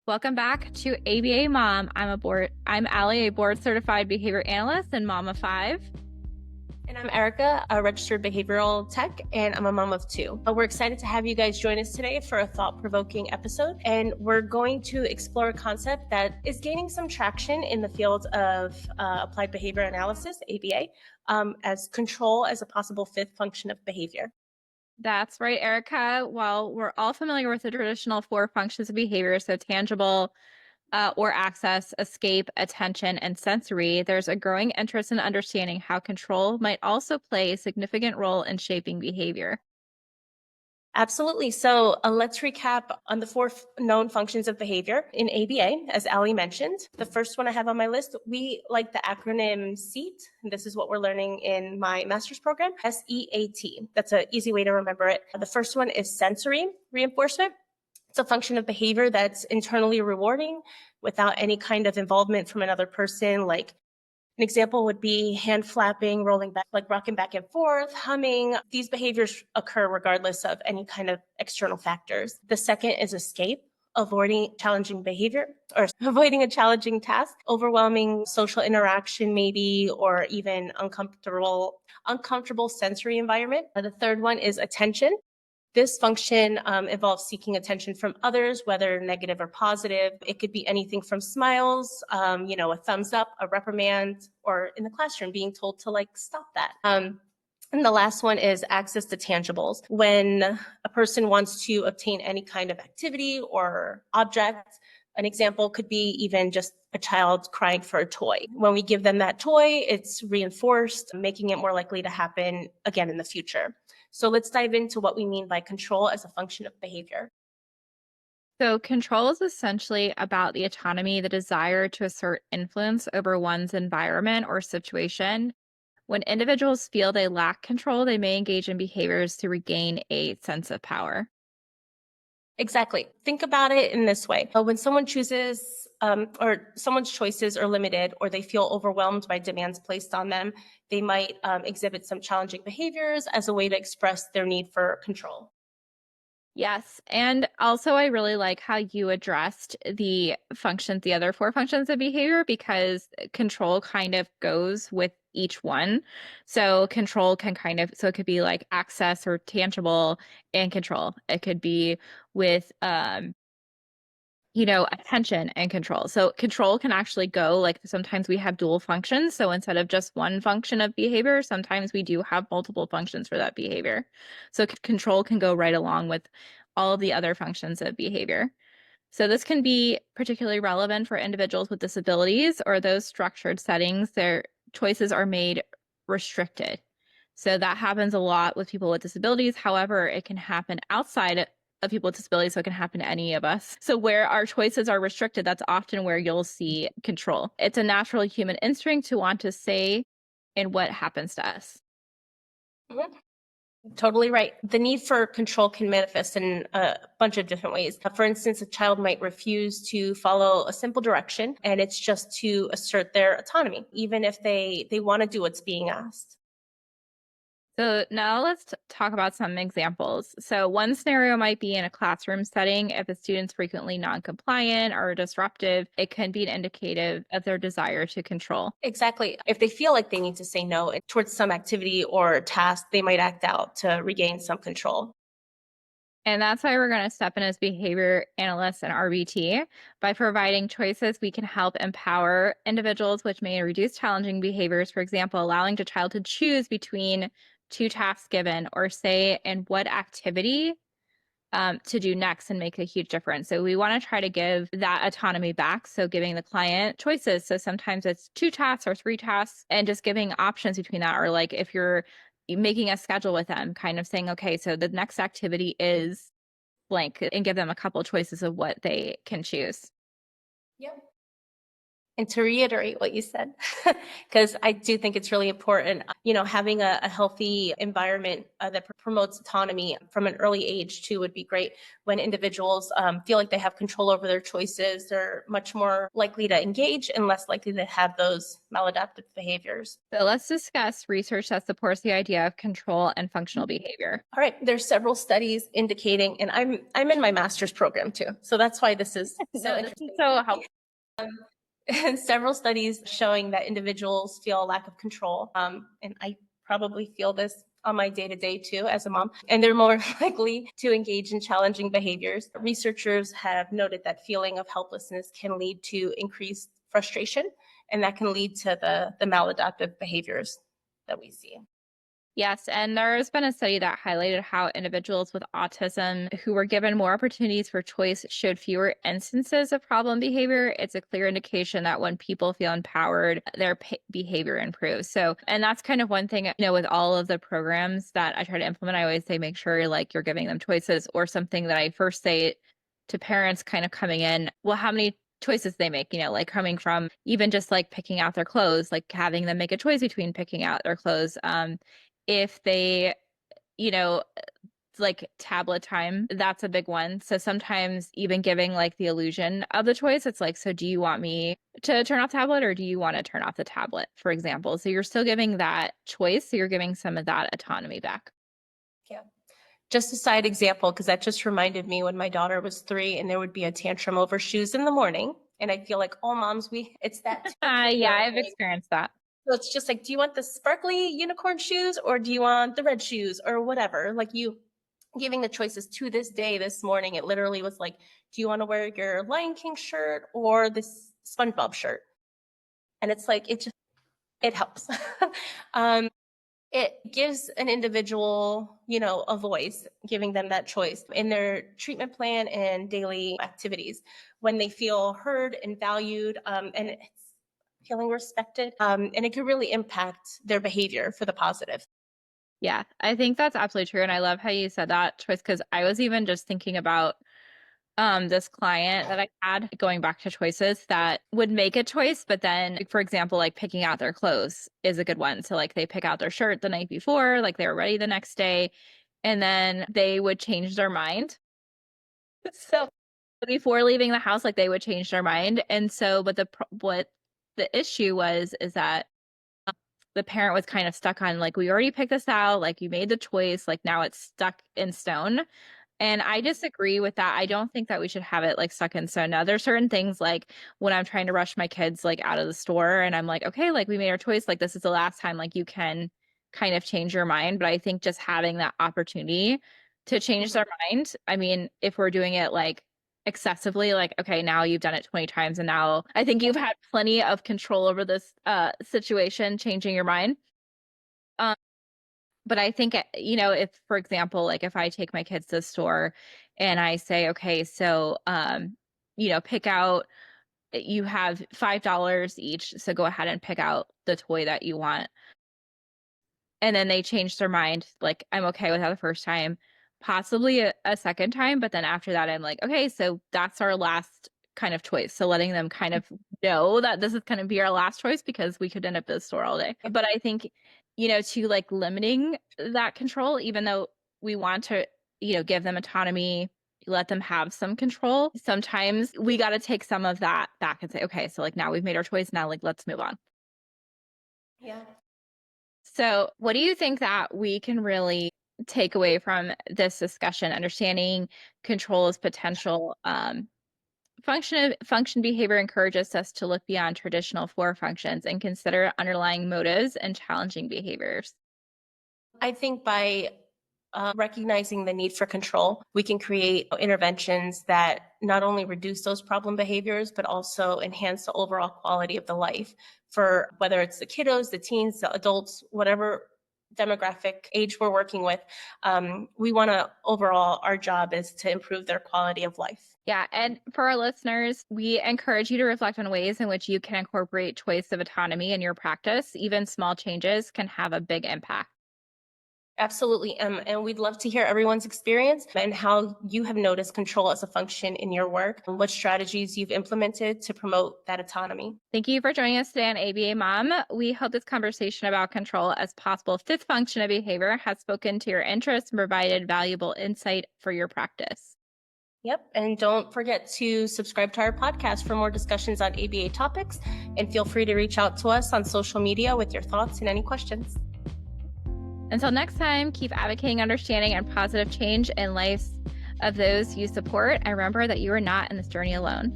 Welcome back to ABA Mom. I'm Allie, a board certified behavior analyst and mom of five. And I'm Erica, a registered behavioral tech, and I'm a mom of two. We're excited to have you guys join us today for a thought-provoking episode. And we're going to explore a concept that is gaining some traction in the field of applied behavior analysis, ABA, as control as a possible fifth function of behavior. That's right, Erica. While we're all familiar with the traditional four functions of behavior, so tangible or access, escape, attention, and sensory, there's a growing interest in understanding how control might also play a significant role in shaping behavior. Absolutely. So let's recap on the four known functions of behavior in ABA, as Ali mentioned. The first one I have on my list, we like the acronym SEAT. This is what we're learning in my master's program, SEAT. That's an easy way to remember it. The first one is sensory reinforcement. It's a function of behavior that's internally rewarding without any kind of involvement from another person, like an example would be hand flapping, rolling back, like rocking back and forth, humming. These behaviors occur regardless of any kind of external factors. The second is escape, avoiding challenging behavior or avoiding a challenging task, overwhelming social interaction maybe, or even uncomfortable sensory environment. The third one is attention. This function involves seeking attention from others, whether negative or positive. It could be anything from smiles, a thumbs up, a reprimand, or in the classroom being told to stop that. And the last one is access to tangibles. When a person wants to obtain any kind of activity or object, an example could be even just a child crying for a toy. When we give them that toy, it's reinforced, making it more likely to happen again in the future. So let's dive into what we mean by control as a function of behavior. So, control is essentially about the autonomy, the desire to assert influence over one's environment or situation. When individuals feel they lack control, they may engage in behaviors to regain a sense of power. Exactly. Think about it in this way. When someone chooses or someone's choices are limited or they feel overwhelmed by demands placed on them, they might exhibit some challenging behaviors as a way to express their need for control. Yes. And also, I really like how you addressed the other four functions of behavior, because control kind of goes with each one. So, control can so it could be like access or tangible and control. It could be with, attention and control. So control can actually go like sometimes we have dual functions. So instead of just one function of behavior, sometimes we do have multiple functions for that behavior. So control can go right along with all of the other functions of behavior. So this can be particularly relevant for individuals with disabilities or those structured settings. Their choices are made restricted. So that happens a lot with people with disabilities. However, it can happen outside of people with disabilities, so it can happen to any of us. So where our choices are restricted, that's often where you'll see control. It's a natural human instinct to want to say in what happens to us. Mhm. Totally right. The need for control can manifest in a bunch of different ways. For instance, a child might refuse to follow a simple direction, and it's just to assert their autonomy, even if they want to do what's being asked. So now let's talk about some examples. So one scenario might be in a classroom setting. If a student's frequently non-compliant or disruptive, it can be an indicative of their desire to control. Exactly. If they feel like they need to say no towards some activity or task, they might act out to regain some control. And that's why we're going to step in as behavior analysts and RBT. By providing choices, we can help empower individuals, which may reduce challenging behaviors. For example, allowing the child to choose between two tasks given, or say in what activity to do next, and make a huge difference. So we want to try to give that autonomy back. So giving the client choices. So sometimes it's two tasks or three tasks, and just giving options between that. Or like if you're making a schedule with them, kind of saying, okay, so the next activity is blank, and give them a couple choices of what they can choose. Yep. And to reiterate what you said, because I do think it's really important, having a healthy environment that promotes autonomy from an early age too would be great. When individuals feel like they have control over their choices, they're much more likely to engage and less likely to have those maladaptive behaviors. So let's discuss research that supports the idea of control and functional behavior. All right, there's several studies indicating, and I'm in my master's program too, so that's why this is so No, this is interesting. so helpful. And several studies showing that individuals feel a lack of control. And I probably feel this on my day to day too as a mom, and they're more likely to engage in challenging behaviors. Researchers have noted that feeling of helplessness can lead to increased frustration, and that can lead to the maladaptive behaviors that we see. Yes, and there's been a study that highlighted how individuals with autism who were given more opportunities for choice showed fewer instances of problem behavior. It's a clear indication that when people feel empowered, their behavior improves. So, and that's kind of one thing, with all of the programs that I try to implement, I always say make sure like you're giving them choices, or something that I first say to parents kind of coming in, well, how many choices they make, like coming from even just like picking out their clothes, like having them make a choice between picking out their clothes. If they, you know, like tablet time, that's a big one. So sometimes even giving like the illusion of the choice, it's like, so do you want me to turn off tablet or do you want to turn off the tablet, for example? So you're still giving that choice. So you're giving some of that autonomy back. Yeah. Just a side example, because that just reminded me when my daughter was 3 and there would be a tantrum over shoes in the morning. And I feel like all moms, it's that tantrum Yeah, you're I've like, experienced that. so it's just like, do you want the sparkly unicorn shoes or do you want the red shoes or whatever? Like you giving the choices to this day, this morning, it literally was like, do you want to wear your Lion King shirt or this SpongeBob shirt? And it's like, it helps. um, it gives an individual, a voice, giving them that choice in their treatment plan and daily activities when they feel heard and valued, and it's feeling respected. And it could really impact their behavior for the positive. Yeah, I think that's absolutely true. And I love how you said that choice, because I was even just thinking about this client that I had, going back to choices, that would make a choice, but then like, for example, like picking out their clothes is a good one. So like they pick out their shirt the night before, like they were ready the next day, and then they would change their mind. So before leaving the house, like they would change their mind. And so, but what the issue was is that the parent was kind of stuck on like, we already picked this out, like you made the choice, like now it's stuck in stone. And I disagree with that. I don't think that we should have it like stuck in stone. Now, there's certain things like when I'm trying to rush my kids like out of the store and I'm like, okay, like we made our choice, like this is the last time, like you can kind of change your mind. But I think just having that opportunity to change Mhm. their mind, I mean, if we're doing it like excessively, like, okay, now you've done it 20 times and now I think you've had plenty of control over this situation, changing your mind. Um, but I think, if, for example, like if I take my kids to the store and I say, okay, so, pick out, you have $5 each. So go ahead and pick out the toy that you want. And then they change their mind. Like, I'm okay with that the first time, possibly a second time. But then after that, I'm like, okay, so that's our last kind of choice. So letting them kind of know that this is going to be our last choice, because we could end up at the store all day. But I think, to like limiting that control, even though we want to, give them autonomy, let them have some control, sometimes we got to take some of that back and say, okay, so like now we've made our choice. Now, like, let's move on. Yeah. So, what do you think that we can really take away from this discussion? Understanding control is potential. Function behavior encourages us to look beyond traditional four functions and consider underlying motives and challenging behaviors. I think by recognizing the need for control, we can create interventions that not only reduce those problem behaviors, but also enhance the overall quality of the life for whether it's the kiddos, the teens, the adults, whatever demographic age we're working with. We want to overall, our job is to improve their quality of life. Yeah, and for our listeners, we encourage you to reflect on ways in which you can incorporate choice of autonomy in your practice. Even small changes can have a big impact. Absolutely. And we'd love to hear everyone's experience and how you have noticed control as a function in your work, and what strategies you've implemented to promote that autonomy. Thank you for joining us today on ABA Mom. We hope this conversation about control as possible fifth function of behavior has spoken to your interests and provided valuable insight for your practice. Yep. And don't forget to subscribe to our podcast for more discussions on ABA topics. And feel free to reach out to us on social media with your thoughts and any questions. Until next time, keep advocating understanding and positive change in lives of those you support. And remember that you are not in this journey alone.